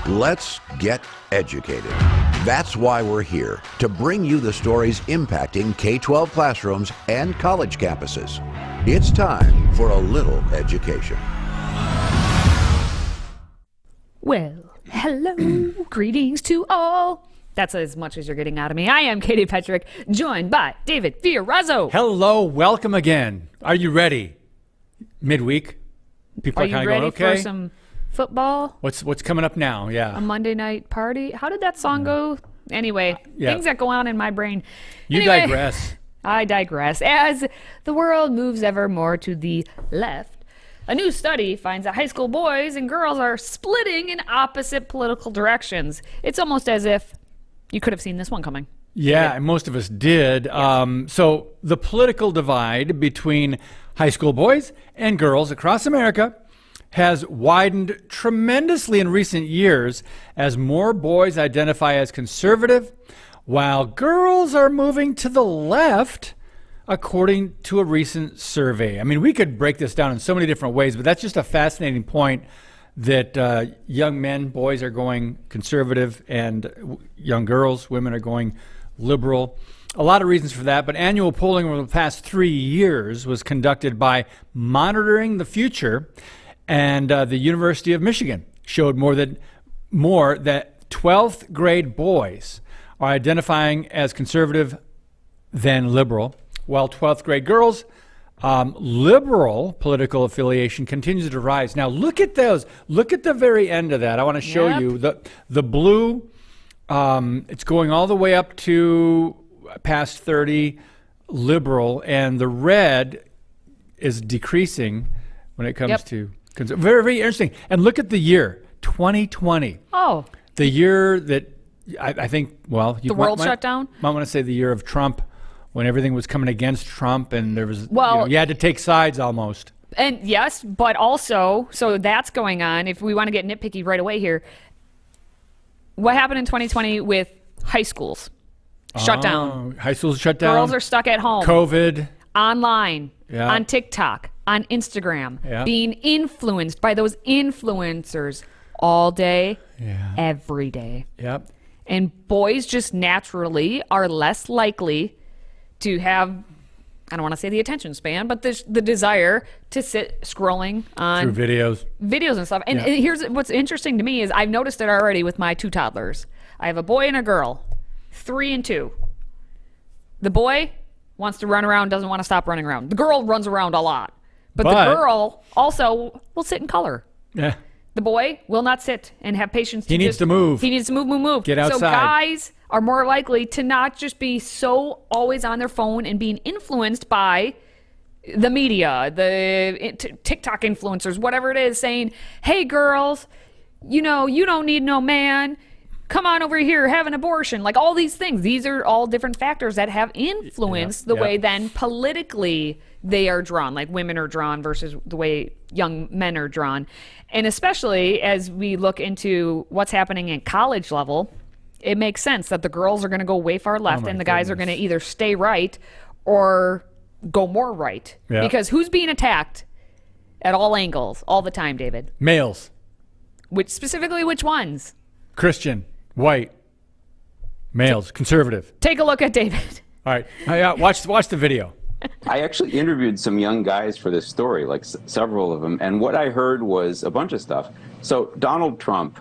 Let's get educated. That's why we're here, to bring you the stories impacting K-12 classrooms and college campuses. It's time for a little education. Well, hello, greetings to all. That's as much as you're getting out of me. I am Katie Petrick, joined by David Fiorazzo. Hello, welcome again. Are you ready? Midweek? People are kind of going, okay. Are you ready for some football? What's coming up now? Yeah. A Monday night party? How did that song go? Anyway, things that go on in my brain. You digress. I digress. As the world moves ever more to the left, a new study finds that high school boys and girls are splitting in opposite political directions. It's almost as if you could have seen this one coming. Yeah, and most of us did. Yes. So the political divide between high school boys and girls across America has widened tremendously in recent years as more boys identify as conservative, while girls are moving to the left, according to a recent survey. I mean, we could break this down in so many different ways, but that's just a fascinating point that young men, boys are going conservative, and young girls, women are going liberal. A lot of reasons for that, but annual polling over the past 3 years was conducted by Monitoring the Future, and the University of Michigan showed more that 12th grade boys are identifying as conservative than liberal, while 12th grade girls, liberal political affiliation continues to rise. Now look at those. Look at the very end of that. I want to show you the blue. It's going all the way up to past 30 liberal, and the red is decreasing when it comes to very, very interesting. And look at the year 2020. Oh, the year that I think, well, the world shut down. Might want to say the year of Trump, when everything was coming against Trump, and there was, you had to take sides almost. And yes, but also, so that's going on. If we want to get nitpicky right away here, what happened in 2020 with high schools? Shut down. High schools shut down. Girls are stuck at home. COVID. Online. On TikTok. On Instagram. Being influenced by those influencers all day, every day. Yep. And boys just naturally are less likely to have, I don't want to say the attention span, but the desire to sit scrolling on through videos and stuff. And here's what's interesting to me is I've noticed it already with my two toddlers. I have a boy and a girl, 3 and 2. The boy wants to run around, doesn't want to stop running around. The girl runs around a lot, but the girl also will sit in color. Yeah. The boy will not sit and have patience. He needs to move. He needs to move. Get outside. So guys are more likely to not just be so always on their phone and being influenced by the media, the TikTok influencers, whatever it is, saying, hey, girls, you don't need no man. Come on over here, have an abortion. Like all these things. These are all different factors that have influenced the way then politically they are drawn, like women are drawn versus the way young men are drawn. And especially as we look into what's happening in college level, it makes sense that the girls are going to go way far left and the guys are going to either stay right or go more right. Yeah. Because who's being attacked at all angles all the time, David? Males. Specifically which ones? Christian, white, males, conservative. Take a look at David. All right, watch the video. I actually interviewed some young guys for this story, like several of them, and what I heard was a bunch of stuff. So Donald Trump,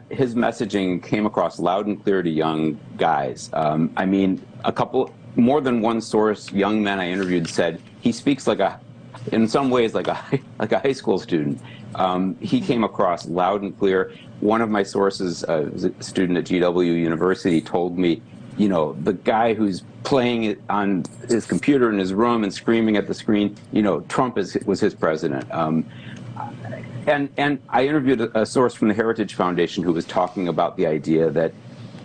his messaging came across loud and clear to young guys. I mean, more than one source, young men I interviewed said he speaks in some ways like a high school student. He came across loud and clear. One of my sources, a student at GW University, told me, the guy who's playing it on his computer in his room and screaming at the screen, Trump was his president. And I interviewed a source from the Heritage Foundation who was talking about the idea that,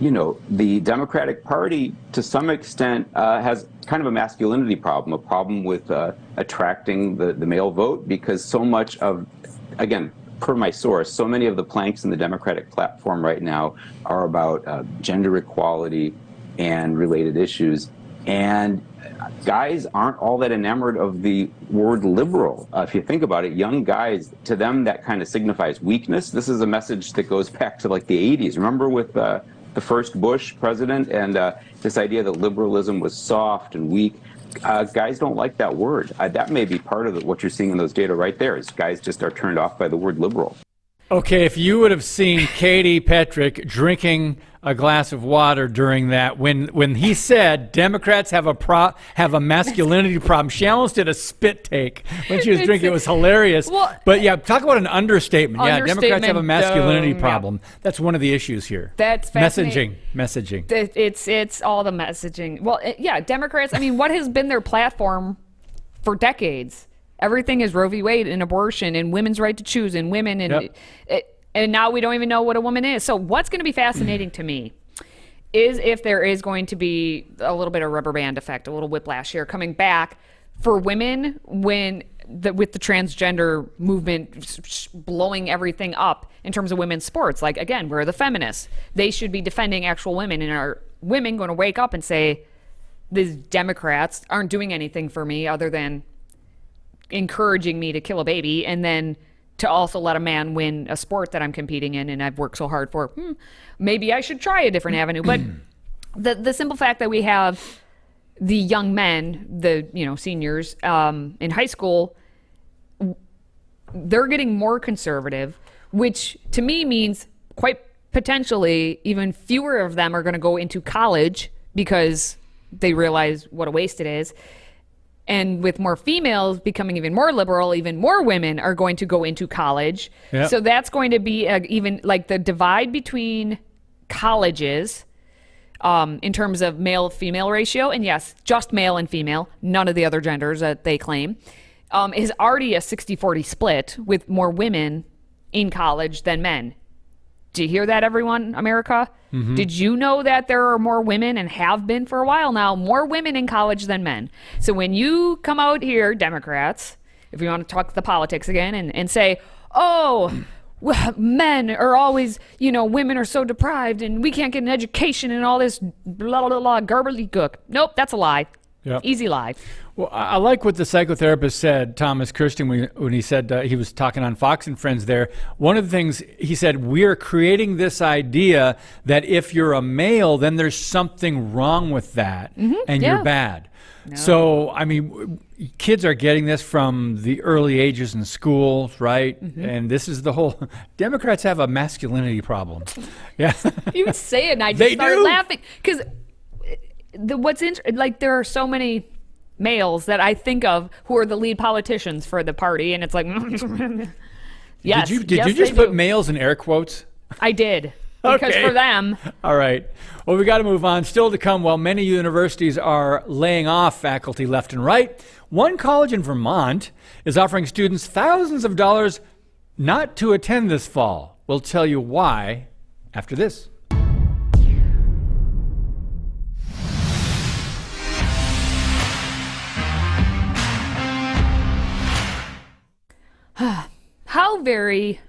the Democratic Party, to some extent, has kind of a masculinity problem, a problem with attracting the male vote, because so much of, again, per my source, so many of the planks in the Democratic platform right now are about gender equality and related issues. And guys aren't all that enamored of the word liberal. If you think about it, young guys, to them, that kind of signifies weakness. This is a message that goes back to like the 80s. Remember with the first Bush president and this idea that liberalism was soft and weak? Guys don't like that word. That may be part of what you're seeing in those data right there, is guys just are turned off by the word liberal. Okay, if you would have seen Katie Petrick drinking a glass of water during that, when he said Democrats have a masculinity problem, she almost did a spit take when she was drinking. It was hilarious. Well, but yeah, talk about an understatement. Yeah, Democrats have a masculinity yeah. problem. That's one of the issues here. That's fascinating. Messaging. It's all the messaging. Well, yeah, Democrats, I mean, what has been their platform for decades? Everything is Roe v. Wade and abortion and women's right to choose and women and now we don't even know what a woman is. So what's going to be fascinating to me is if there is going to be a little bit of rubber band effect, a little whiplash here coming back for women with the transgender movement blowing everything up in terms of women's sports. Like, again, we're the feminists. They should be defending actual women, and are women going to wake up and say, these Democrats aren't doing anything for me other than encouraging me to kill a baby, and then to also let a man win a sport that I'm competing in and I've worked so hard for. Maybe I should try a different avenue. But the simple fact that we have the young men, the seniors in high school, they're getting more conservative, which to me means quite potentially even fewer of them are going to go into college because they realize what a waste it is. And with more females becoming even more liberal, even more women are going to go into college. Yep. So that's going to be even like the divide between colleges in terms of male-female ratio. And yes, just male and female, none of the other genders that they claim, is already a 60-40 split with more women in college than men. Do you hear that, everyone, America? Mm-hmm. Did you know that there are more women, and have been for a while now, more women in college than men? So when you come out here, Democrats, if you want to talk the politics again and say, oh, well, men are always, women are so deprived and we can't get an education and all this blah, blah, blah, gobbledygook. Nope, that's a lie. Yep. Easy lie. Well, I like what the psychotherapist said, Thomas Kirsten, when he said he was talking on Fox and Friends there. One of the things he said, we're creating this idea that if you're a male, then there's something wrong with that and you're bad. No. So, I mean, kids are getting this from the early ages in schools, right? Mm-hmm. And this is the whole, Democrats have a masculinity problem. Yeah. You say it and I just start laughing. Because what's interesting, like there are so many males that I think of who are the lead politicians for the party, and it's like, yes. Did you just put males in air quotes? I did. Because for them. All right. Well, we got to move on. Still to come, while many universities are laying off faculty left and right, one college in Vermont is offering students thousands of dollars not to attend this fall. We'll tell you why after this. How very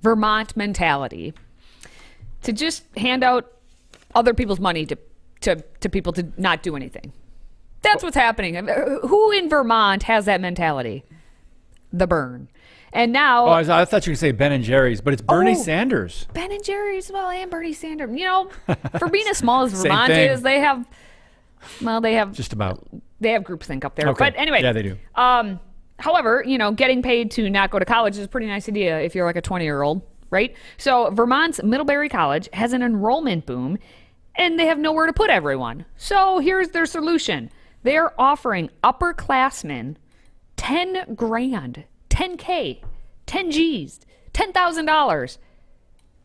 Vermont mentality to just hand out other people's money to people to not do anything. That's what's happening. Who in Vermont has that mentality? The Burn. And now... Oh, I thought you were going to say Ben and Jerry's, but it's Bernie Sanders. Ben and Jerry's, well, and Bernie Sanders. For being as small as Vermont is, they have... Just about. They have groupthink up there. Okay. But anyway. Yeah, they do. However, getting paid to not go to college is a pretty nice idea if you're like a 20-year-old, right? So Vermont's Middlebury College has an enrollment boom, and they have nowhere to put everyone. So here's their solution. They are offering upperclassmen $10,000, $10K, 10 G's, $10,000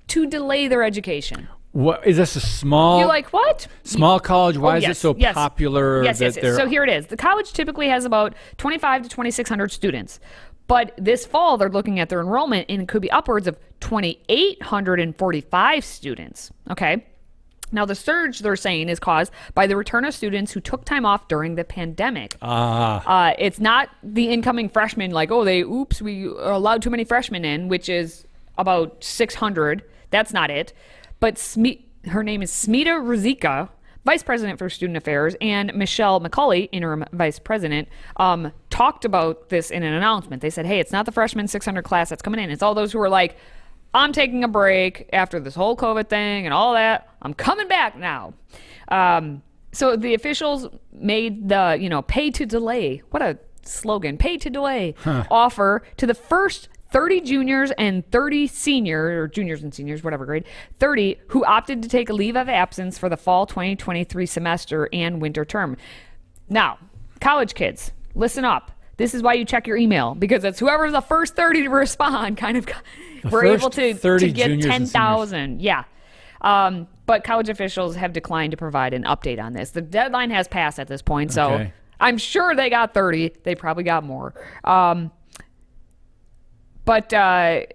to delay their education. What is this a small? You're like, what? Small college? Why is it so popular? Yes. So here it is. The college typically has about 2,500 to 2,600 students. But this fall, they're looking at their enrollment, and it could be upwards of 2,845 students. Okay. Now, the surge, they're saying, is caused by the return of students who took time off during the pandemic. It's not the incoming freshmen like, we allowed too many freshmen in, which is about 600. That's not it. But her name is Smita Rizika, vice president for student affairs, and Michelle McCauley, interim vice president, talked about this in an announcement. They said, hey, it's not the freshman 600 class that's coming in. It's all those who are like, I'm taking a break after this whole COVID thing and all that. I'm coming back now. So the officials made the, pay to delay. What a slogan. Pay to delay offer to the first 30 juniors and 30 seniors, or juniors and seniors, whatever grade, 30 who opted to take a leave of absence for the fall 2023 semester and winter term. Now, college kids, listen up. This is why you check your email, because it's whoever's the first 30 to respond kind of we're able to get 10,000. Yeah. But college officials have declined to provide an update on this. The deadline has passed at this point, so Okay. I'm sure they got 30. They probably got more. But I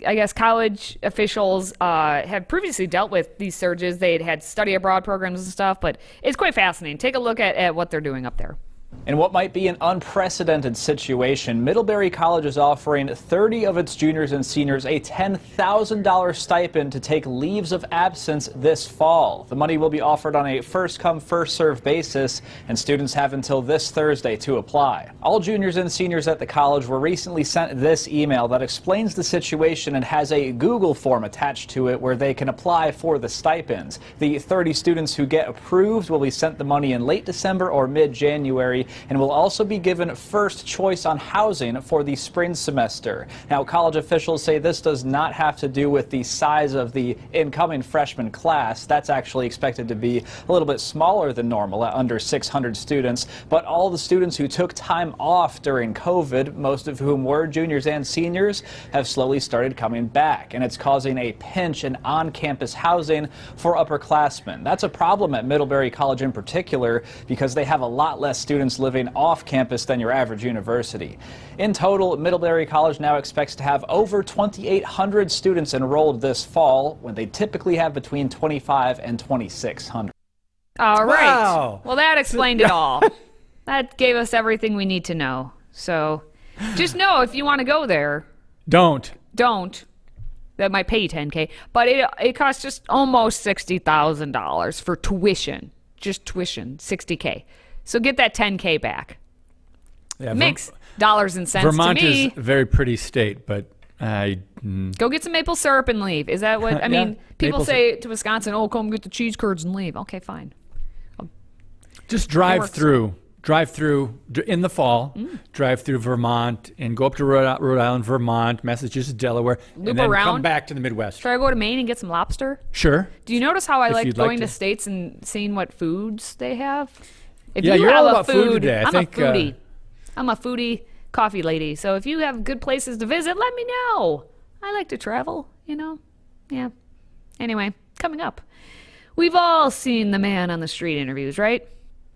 guess college officials have previously dealt with these surges. They'd had study abroad programs and stuff, but it's quite fascinating. Take a look at what they're doing up there. In what might be an unprecedented situation, Middlebury College is offering 30 of its juniors and seniors a $10,000 stipend to take leaves of absence this fall. The money will be offered on a first-come, first-served basis, and students have until this Thursday to apply. All juniors and seniors at the college were recently sent this email that explains the situation and has a Google form attached to it where they can apply for the stipends. The 30 students who get approved will be sent the money in late December or mid-January, and will also be given first choice on housing for the spring semester. Now, college officials say this does not have to do with the size of the incoming freshman class. That's actually expected to be a little bit smaller than normal, at under 600 students. But all the students who took time off during COVID, most of whom were juniors and seniors, have slowly started coming back, and it's causing a pinch in on-campus housing for upperclassmen. That's a problem at Middlebury College in particular, because they have a lot less students living off campus than your average university. In total, Middlebury College now expects to have over 2,800 students enrolled this fall, when they typically have between 2,500 and 2,600. All right. Wow. Well, that explained it all. That gave us everything we need to know. So just know, if you want to go there, Don't. That might pay you $10K, but it costs just almost $60,000 for tuition. Just tuition, $60K. So get that $10K back. Yeah, Makes dollars and cents Vermont to me. is a very pretty state, but Go get some maple syrup and leave. Is that what I mean? People say to Wisconsin, "Oh, come get the cheese curds and leave." Okay, fine. just drive works. through. Drive through in the fall. Drive through Vermont and go up to Rhode Island, Vermont, Massachusetts, Delaware, Loop and then around. come back to the Midwest. Try to go to Maine and get some lobster. Sure. Do you notice how I like you'd like going to to. states and seeing what foods they have? If Yeah, you you're have all a about food today. I I'm think, a foodie. I'm a foodie coffee lady. So if you have good places to visit, let me know. I like to travel, Yeah. Anyway, coming up. We've all seen the man on the street interviews, right?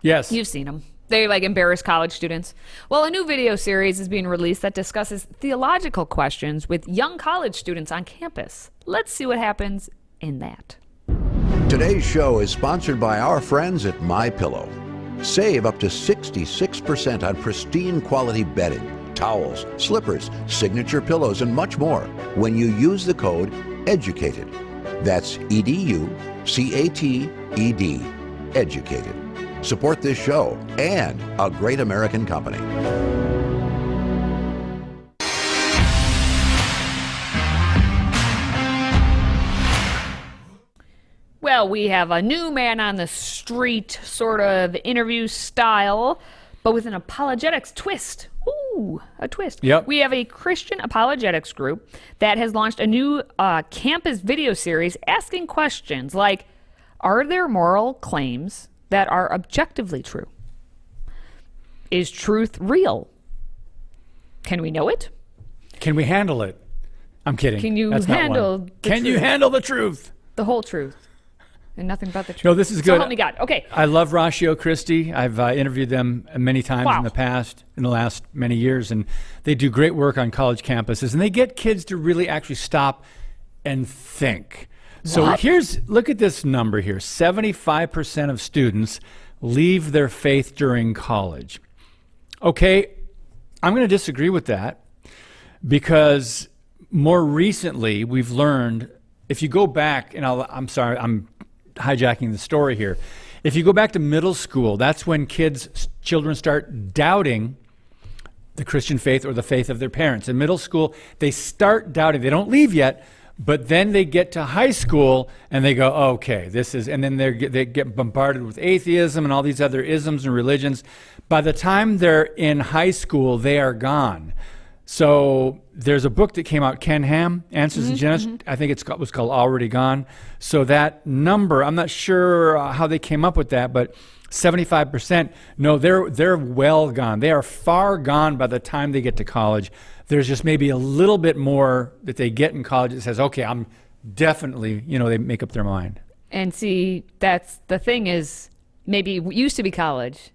Yes. You've seen them. They embarrass college students. Well, a new video series is being released that discusses theological questions with young college students on campus. Let's see what happens in that. Today's show is sponsored by our friends at MyPillow. Save up to 66% on pristine quality bedding, towels, slippers, signature pillows, and much more when you use the code EDUCATED. That's EDUCATED. Educated. Support this show and a great American company. Well, we have a new man on the street sort of interview style, but with an apologetics twist. Ooh, a twist. Yep. We have a Christian apologetics group that has launched a new campus video series asking questions like, are there moral claims that are objectively true? Is truth real? Can we know it? Can we handle it? I'm kidding. Can you That's not one. handle the Can you truth? handle the truth? The whole truth. And nothing but the truth. No, this is So good. help me God. Okay. I love Ratio Christie. I've interviewed them many times Wow. in the past, in the last many years, and they do great work on college campuses, and they get kids to really actually stop and think. So look at this number here. 75% of students leave their faith during college. Okay, I'm going to disagree with that because more recently we've learned, if you go back, and I'm sorry, I'm hijacking the story here. If you go back to middle school, that's when children start doubting the Christian faith or the faith of their parents. In middle school, they start doubting. They don't leave yet, but then they get to high school and they go, okay, this is, and then they get bombarded with atheism and all these other isms and religions. By the time they're in high school, they are gone. So there's a book that came out, Ken Ham, Answers in Genesis. I think it was called Already Gone. So that number, I'm not sure how they came up with that, but 75%, no, they're well gone. They are far gone by the time they get to college. There's just maybe a little bit more that they get in college that says, okay, I'm definitely, they make up their mind. And see, that's the thing is, maybe it used to be college,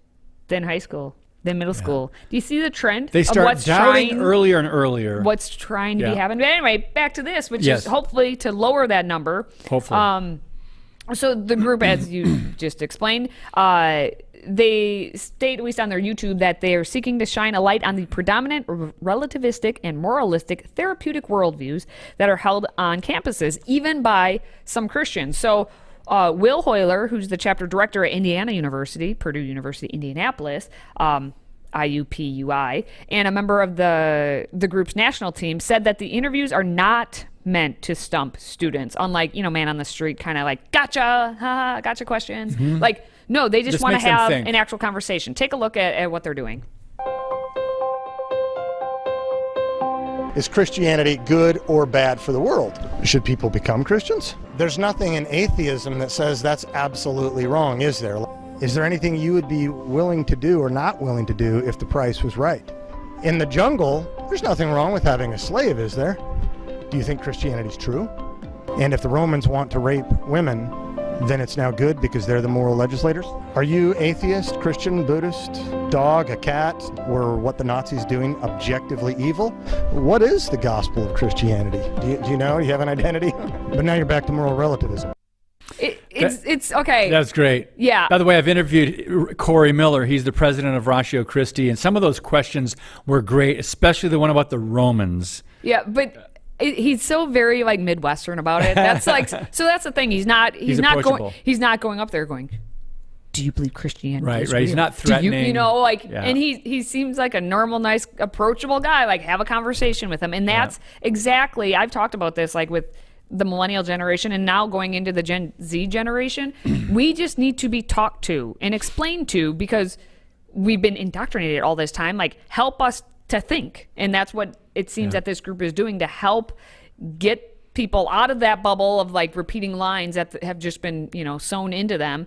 then high school, then middle school. Do you see the trend? They of start what's doubting earlier and earlier. What's trying to be happening. But anyway, back to this, which Yes. is hopefully to lower that number. Hopefully. So the group, as you just explained, they state, at least on their YouTube, that they are seeking to shine a light on the predominant relativistic and moralistic therapeutic worldviews that are held on campuses, even by some Christians. So Will Hoyler, who's the chapter director at Indiana University, Purdue University, Indianapolis, IUPUI, and a member of the group's national team, said that the interviews are not meant to stump students, unlike, man on the street kind of like, gotcha, haha, gotcha questions. Like, no, they just want to makes them have think. an actual conversation. Take a look at what they're doing. Is Christianity good or bad for the world? Should people become Christians? There's nothing in atheism that says that's absolutely wrong, is there? Is there anything you would be willing to do or not willing to do if the price was right? In the jungle, there's nothing wrong with having a slave, is there? Do you think Christianity's true? And if the Romans want to rape women, then it's now good because they're the moral legislators? Are you atheist, Christian, Buddhist, dog, a cat? Were what the Nazis doing objectively evil? What is the gospel of Christianity? Do you know? Do you have an identity? But now you're back to moral relativism. It's okay. That's great. Yeah. By the way, I've interviewed Corey Miller. He's the president of Ratio Christi, and some of those questions were great, especially the one about the Romans. Yeah, but he's so very like Midwestern about it. That's like, so that's the thing. He's not approachable. going up there going, do you believe Christianity? Right. is He's real? not Do you, threatening. Yeah. And he seems like a normal, nice, approachable guy. Like, have a conversation with him. And that's exactly, I've talked about this like with the millennial generation and now going into the Gen Z generation. We just need to be talked to and explained to because we've been indoctrinated all this time. Like, help us to think. And that's what it seems that this group is doing to help get people out of that bubble of like repeating lines that have just been, sewn into them,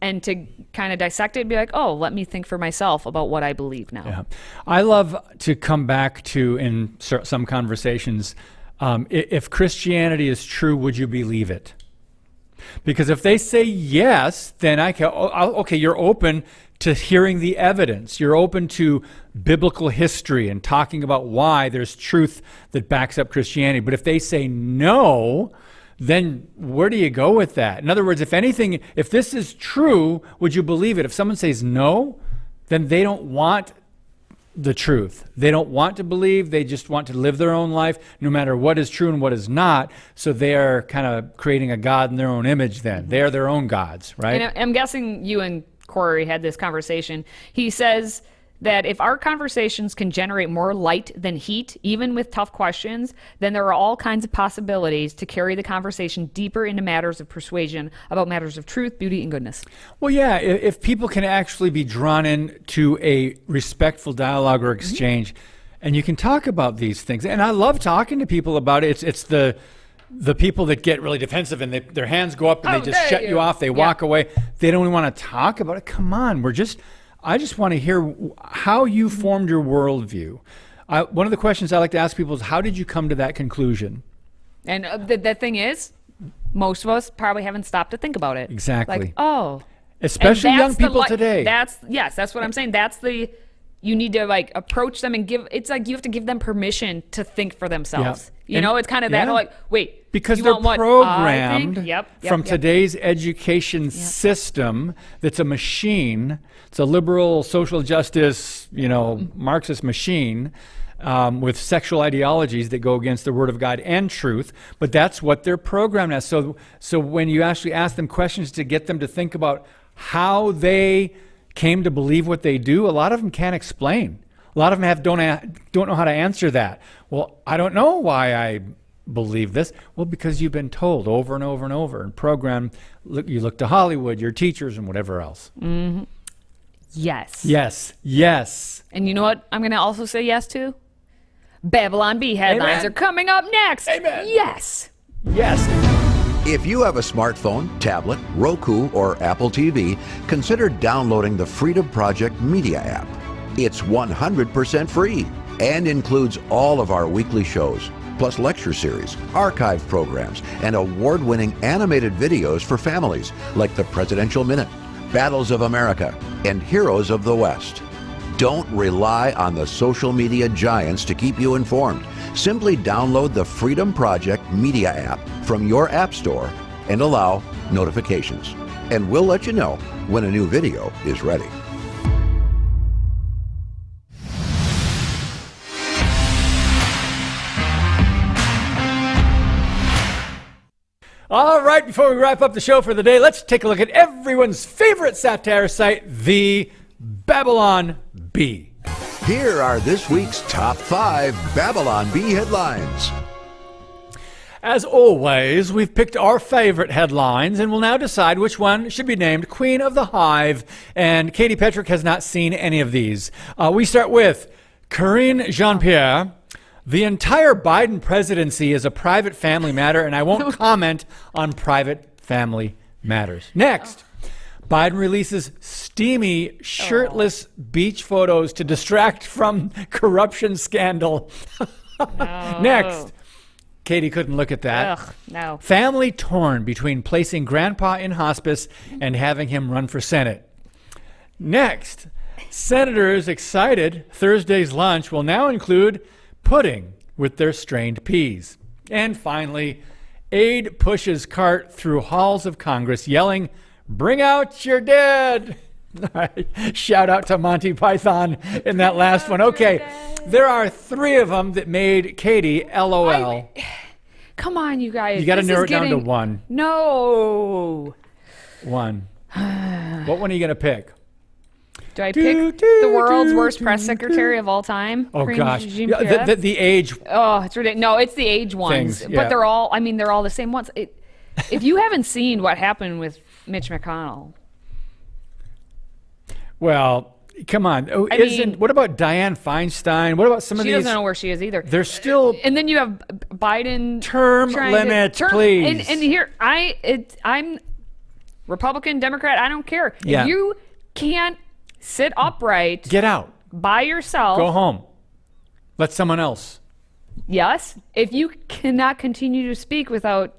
and to kind of dissect it and be like, oh, let me think for myself about what I believe now. Yeah. I love to come back to, in some conversations, if Christianity is true, would you believe it? Because if they say yes, then okay, you're open to hearing the evidence. You're open to biblical history and talking about why there's truth that backs up Christianity. But if they say no, then where do you go with that? In other words, if this is true, would you believe it? If someone says no, then they don't want the truth. They don't want to believe. They just want to live their own life, no matter what is true and what is not. So they are kind of creating a God in their own image then. They are their own gods, right? And I'm guessing you and Corey had this conversation. He says that if our conversations can generate more light than heat, even with tough questions, then there are all kinds of possibilities to carry the conversation deeper into matters of persuasion about matters of truth, beauty, and goodness. Well, yeah, if people can actually be drawn into a respectful dialogue or exchange, and you can talk about these things. And I love talking to people about it. It's the people that get really defensive and their hands go up and they just shut you off. They walk away. They don't even want to talk about it. Come on, I just want to hear how you formed your worldview. One of the questions I like to ask people is, how did you come to that conclusion? And the thing is, most of us probably haven't stopped to think about it. Exactly. Like, oh. Especially young people today. That's what I'm saying. You need to like approach them and it's like you have to give them permission to think for themselves. Yeah. It's kind of that like, wait. Because you they're want what programmed I think? from today's education system that's a machine. It's a liberal, social justice, Marxist machine with sexual ideologies that go against the Word of God and truth. But that's what they're programmed as. So when you actually ask them questions to get them to think about how they came to believe what they do, a lot of them can't explain. A lot of them don't know how to answer that. Well, I don't know why I believe this. Well, because you've been told over and over and over and programmed. You look to Hollywood, your teachers, and whatever else. Mm-hmm. Yes. Yes. Yes. And you know what I'm going to also say yes to? Babylon Bee headlines Amen. are coming up next. Amen. Yes. Yes. If you have a smartphone, tablet, Roku, or Apple TV, consider downloading the Freedom Project Media app. It's 100% free and includes all of our weekly shows, plus lecture series, archive programs, and award-winning animated videos for families like the Presidential Minute, Battles of America, and Heroes of the West. Don't rely on the social media giants to keep you informed. Simply download the Freedom Project Media app from your app store and allow notifications. And we'll let you know when a new video is ready. All right, before we wrap up the show for the day, let's take a look at everyone's favorite satire site, the Babylon Bee. Here are this week's top 5 Babylon Bee headlines. As always, we've picked our favorite headlines and will now decide which one should be named Queen of the Hive. And Katie Petrick has not seen any of these. We start with Karine Jean-Pierre. The entire Biden presidency is a private family matter, and I won't comment on private family matters. Next, Biden releases steamy, shirtless beach photos to distract from corruption scandal. Next, Katie couldn't look at that. Ugh, no. Family torn between placing grandpa in hospice and having him run for Senate. Next, senators excited Thursday's lunch will now include pudding with their strained peas. And finally, aide pushes cart through halls of Congress yelling, "Bring out your dead!" Shout out to Monty Python in that last one. Okay, there are 3 of them that made Katie LOL. Come on, you guys. You got to This narrow is it down to getting- 1. No. 1. What one are you going to pick? Do I pick the world's worst press secretary of all time? Oh, Karine gosh. Jean-Pierre? Yeah, the age. Oh, it's ridiculous. No, it's the age ones. Things, yeah. But they're all the same ones. If you haven't seen what happened with Mitch McConnell. Well, come on. mean- What about Dianne Feinstein? What about some of She these? doesn't know where she is either. They're still And then you have Biden term trying to- limits, please. And here I'm Republican, Democrat. I don't care. Yeah. If you can't sit upright Get out. by yourself, Go home. Let someone else. yes. If you cannot continue to speak without,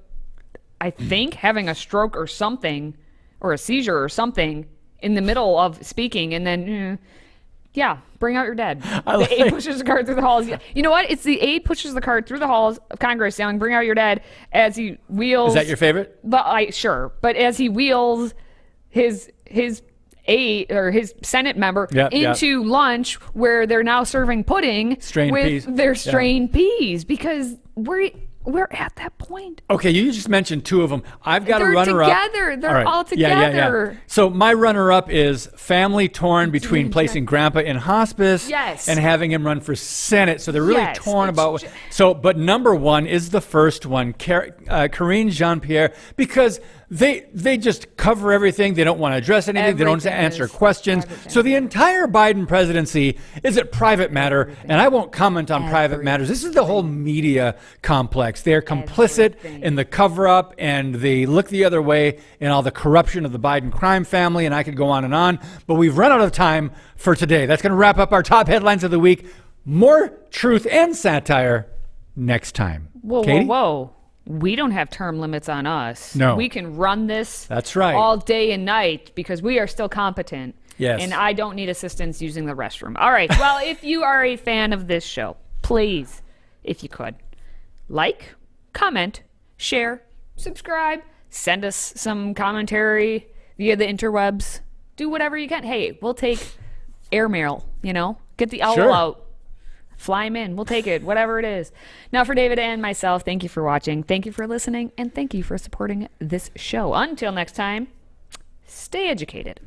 I think, having a stroke or something, or a seizure or something in the middle of speaking, and then, yeah, bring out your dead. The aide pushes the cart through the halls. You know what? It's the aide pushes the cart through the halls of Congress, yelling, "Bring out your dead," as he wheels. Is that your favorite? Sure. But as he wheels his aide or his Senate member into lunch, where they're now serving pudding Strained with peas. their strained peas, because we're at that point. Okay, you just mentioned 2 of them. I've got a runner-up. They're together. They're all together. So my runner-up is family torn between placing grandpa in hospice and having him run for Senate. So they're really torn about. But number 1 is the first one, Karine Jean-Pierre, because they just cover everything. They don't want to address anything. They don't answer questions. So the entire Biden presidency is a private matter, and I won't comment on private matters. This is the whole media complex. They're complicit in the cover-up, and they look the other way in all the corruption of the Biden crime family, and I could go on. But we've run out of time for today. That's going to wrap up our top headlines of the week. More truth and satire next time. Whoa. We don't have term limits on us. No. We can run this That's right. all day and night because we are still competent. Yes. And I don't need assistance using the restroom. All right. Well, if you are a fan of this show, please, if you could, like, comment, share, subscribe, send us some commentary via the interwebs. Do whatever you can. Hey, we'll take airmail, get the owl out. Fly him in. We'll take it, whatever it is. Now, for David and myself, thank you for watching. Thank you for listening. And thank you for supporting this show. Until next time, stay educated.